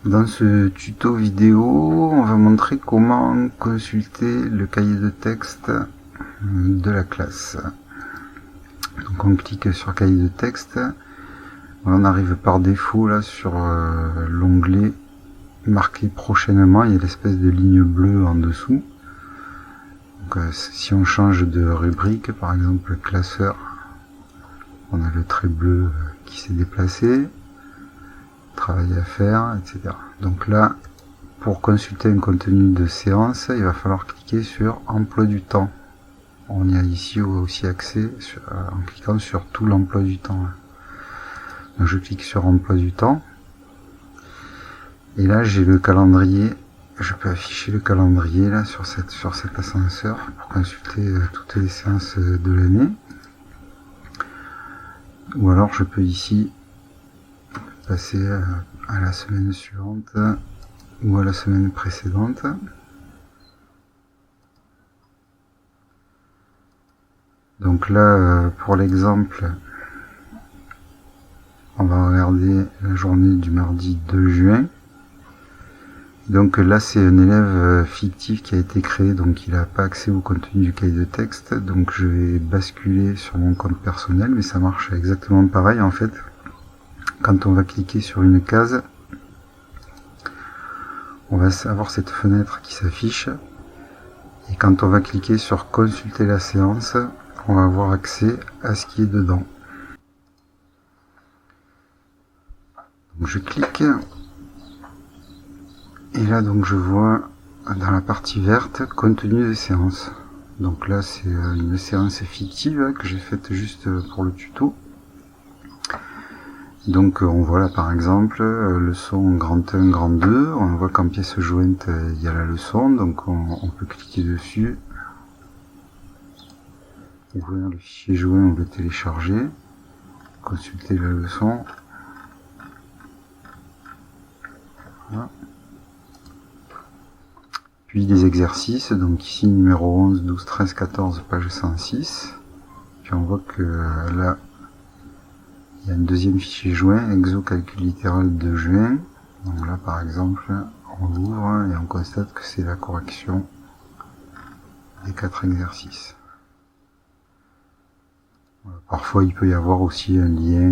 Dans ce tuto vidéo, on va montrer comment consulter le cahier de texte de la classe. Donc on clique sur cahier de texte, on arrive par défaut là sur l'onglet marqué prochainement, il y a l'espèce de ligne bleue en dessous. Donc, si on change de rubrique, par exemple classeur, on a le trait bleu qui s'est déplacé, travail à faire, etc. Donc là, pour consulter un contenu de séance, il va falloir cliquer sur emploi du temps. On y a ici aussi accès en cliquant sur tout l'emploi du temps. Donc je clique sur emploi du temps. Et là, j'ai le calendrier. Je peux afficher le calendrier là sur cet ascenseur pour consulter toutes les séances de l'année. Ou alors je peux ici passer à la semaine suivante ou à la semaine précédente. Donc là, pour l'exemple, on va regarder la journée du mardi 2 juin. Donc là, c'est un élève fictif qui a été créé, donc il n'a pas accès au contenu du cahier de texte. Donc je vais basculer sur mon compte personnel, mais ça marche exactement pareil en fait. Quand on va cliquer sur une case, on va avoir cette fenêtre qui s'affiche. Et quand on va cliquer sur consulter la séance, on va avoir accès à ce qui est dedans. Donc je clique. Et là, donc, je vois dans la partie verte, contenu des séances. Donc là, c'est une séance fictive que j'ai faite juste pour le tuto. Donc on voit là par exemple leçon grand 1, grand 2. On voit qu'en pièce jointe, il y a la leçon. Donc on peut cliquer dessus. Ouvrir le fichier joint ou le télécharger. Consulter la leçon. Voilà. Puis des exercices, donc ici numéro 11, 12, 13, 14, page 106. Puis on voit que là, il y a un deuxième fichier joint, exo calcul littéral de juin. Donc là par exemple, on l'ouvre et on constate que c'est la correction des 4 exercices. Voilà. Parfois il peut y avoir aussi un lien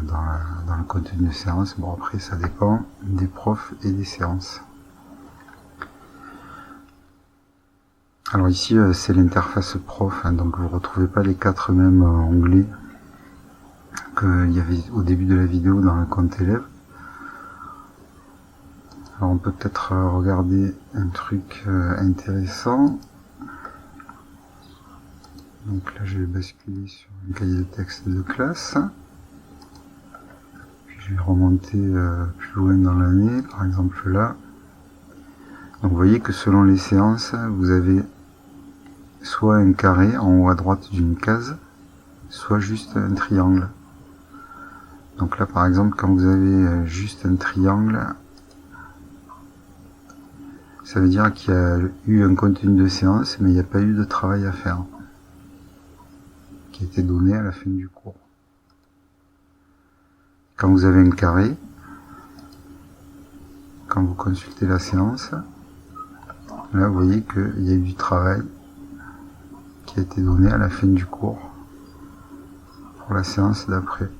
dans le contenu de séance. Bon après ça dépend des profs et des séances. Alors ici c'est l'interface prof, donc vous ne retrouvez pas les 4 mêmes onglets qu'il y avait au début de la vidéo dans le compte élève. Alors on peut peut-être regarder un truc intéressant. Donc là je vais basculer sur un cahier de texte de classe. Puis je vais remonter plus loin dans l'année, par exemple là. Donc vous voyez que selon les séances, vous avez soit un carré en haut à droite d'une case, soit juste un triangle. Donc là par exemple, quand vous avez juste un triangle, ça veut dire qu'il y a eu un contenu de séance, mais il n'y a pas eu de travail à faire, qui a été donné à la fin du cours. Quand vous avez un carré, quand vous consultez la séance, là vous voyez qu'il y a eu du travail qui a été donné à la fin du cours pour la séance d'après.